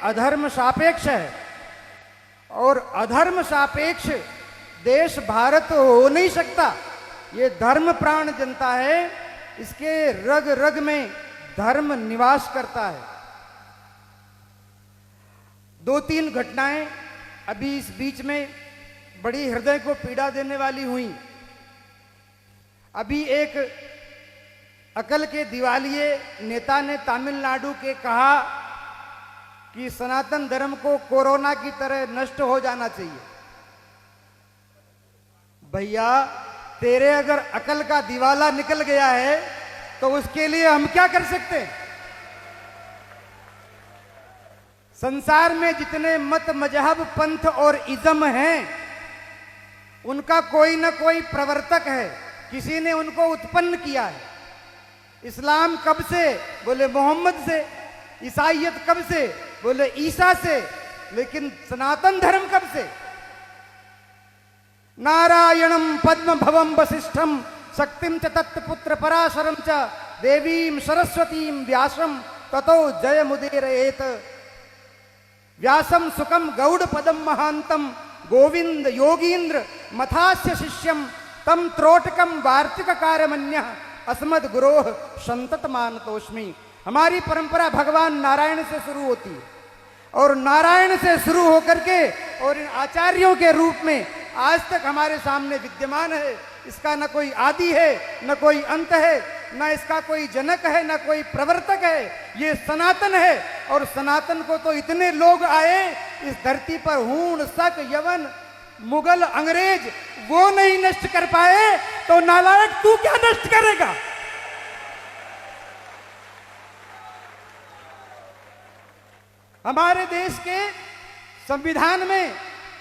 अधर्म सापेक्ष है और अधर्म सापेक्ष देश भारत हो नहीं सकता। ये धर्म प्राण जनता है, इसके रग रग में धर्म निवास करता है। 2-3 घटनाएं अभी इस बीच में बड़ी हृदय को पीड़ा देने वाली हुई। अभी एक अकल के दिवालिये नेता ने तमिलनाडु के कहा कि सनातन धर्म को कोरोना की तरह नष्ट हो जाना चाहिए। भैया, तेरे अगर अकल का दिवाला निकल गया है तो उसके लिए हम क्या कर सकते हैं? संसार में जितने मत मजहब पंथ और इज्म हैं उनका कोई ना कोई प्रवर्तक है, किसी ने उनको उत्पन्न किया है। इस्लाम कब से? बोले मोहम्मद से। ईसाईयत कब से? बोले ईसा से। लेकिन सनातन धर्म कब से? नारायणम पद्म भवम वसिष्ठम शक्तिम च तत्पुत्र पराशरम च देवीम सरस्वतीम व्यासम ततो जय मुदीरयेत। व्यासम सुखम गौड़ पदम महांतम गोविंद योगींद्र मथास्य शिष्यम तम त्रोटकम वार्तिक कार्यमन्य अस्मद गुरोह संतत मानतोष्मि। हमारी परंपरा भगवान नारायण से शुरू होती है और नारायण से शुरू होकर के और इन आचार्यों के रूप में आज तक हमारे सामने विद्यमान है। इसका न कोई आदि है, न कोई अंत है, न इसका कोई जनक है, न कोई प्रवर्तक है। ये सनातन है और सनातन को तो इतने लोग आए इस धरती पर, हूण शक यवन मुगल अंग्रेज, वो नहीं नष्ट कर पाए तो नालायक तू क्या नष्ट करेगा? हमारे देश के संविधान में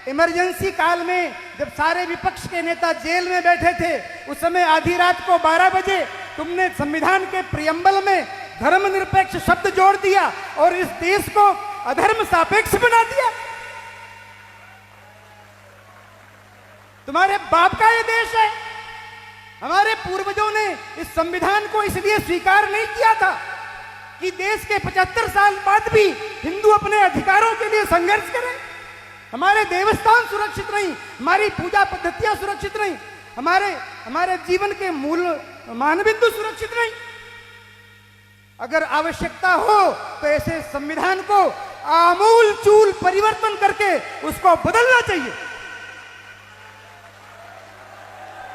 इमरजेंसी काल में जब सारे विपक्ष के नेता जेल में बैठे थे, उस समय आधी रात को 12 बजे तुमने संविधान के प्रियम्बल में धर्मनिरपेक्ष शब्द जोड़ दिया और इस देश को अधर्म सापेक्ष बना दिया। तुम्हारे बाप का ये देश है। हमारे पूर्वजों ने इस संविधान को इसलिए स्वीकार नहीं किया था कि देश के 75 साल बाद भी हिंदू अपने अधिकारों के लिए संघर्ष करें। हमारे देवस्थान सुरक्षित नहीं, हमारी पूजा पद्धतियां सुरक्षित नहीं, हमारे जीवन के मूल मानबिंदु सुरक्षित नहीं। अगर आवश्यकता हो तो ऐसे संविधान को आमूल चूल परिवर्तन करके उसको बदलना चाहिए।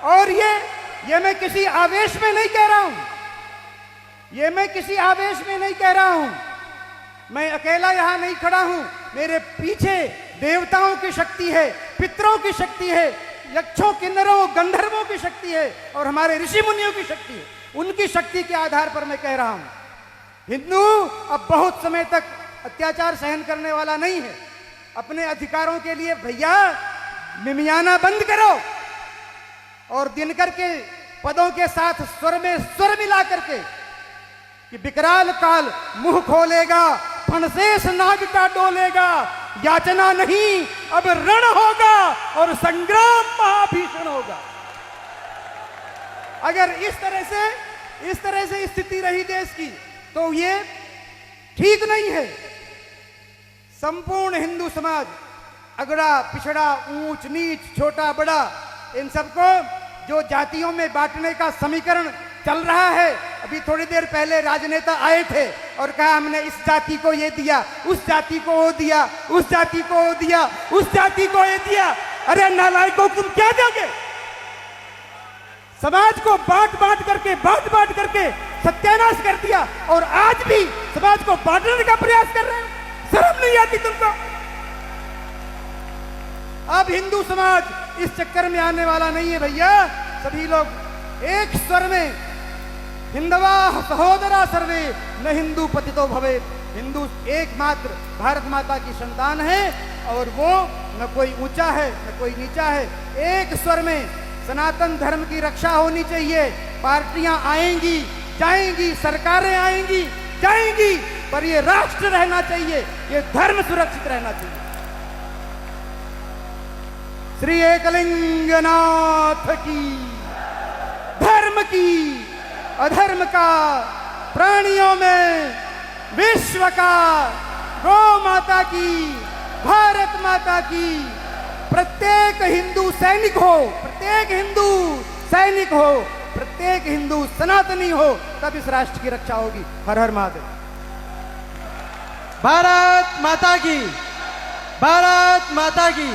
और ये मैं किसी आवेश में नहीं कह रहा हूं, ये मैं किसी आवेश में नहीं कह रहा हूं। मैं अकेला यहां नहीं खड़ा हूं, मेरे पीछे देवताओं की शक्ति है, पितरों की शक्ति है, यक्षों किन्नरों गंधर्वों की शक्ति है और हमारे ऋषि मुनियों की शक्ति है। उनकी शक्ति के आधार पर मैं कह रहा हूं, हिंदू अब बहुत समय तक अत्याचार सहन करने वाला नहीं है। अपने अधिकारों के लिए भैया मिमियाना बंद करो और दिनकर के पदों के साथ स्वर में स्वर मिला करके कि विकराल काल मुंह खोलेगा, फणशेष नाग का डोलेगा, याचना नहीं अब रण होगा और संग्राम महाभीषण होगा। अगर इस तरह से स्थिति रही देश की तो ये ठीक नहीं है। संपूर्ण हिंदू समाज, अगड़ा पिछड़ा, ऊंच नीच, छोटा बड़ा, इन सबको जो जातियों में बांटने का समीकरण चल रहा है, अभी थोड़ी देर पहले राजनेता आए थे और कहा हमने इस जाति को ये दिया, उस जाति को वो दिया, उस जाति को वो दिया, उस जाति को ये दिया। अरे नालायकों, तुम क्या दोगे? समाज को बांट बांट करके सत्यानाश कर दिया और आज भी समाज को बांटने का प्रयास कर रहे हैं। शर्म नहीं आती तुमको? अब हिंदू समाज इस चक्कर में आने वाला नहीं है भैया। सभी लोग एक स्वर में हिंदवा सहोदरा सर्वे न हिंदू पतितो भवे। हिंदू एकमात्र भारत माता की संतान है और वो न कोई ऊंचा है न कोई नीचा है। एक स्वर में सनातन धर्म की रक्षा होनी चाहिए। पार्टियां आएंगी जाएंगी, सरकारें आएंगी जाएंगी, पर ये राष्ट्र रहना चाहिए, ये धर्म सुरक्षित रहना चाहिए। श्री एकलिंगनाथ की, धर्म की, अधर्म का, प्राणियों में विश्व का, गौ माता की, भारत माता की। प्रत्येक हिंदू सैनिक हो, प्रत्येक हिंदू सैनिक हो, प्रत्येक हिंदू सनातनी हो, तब इस राष्ट्र की रक्षा होगी। हर हर महादेव। भारत माता की, भारत माता की।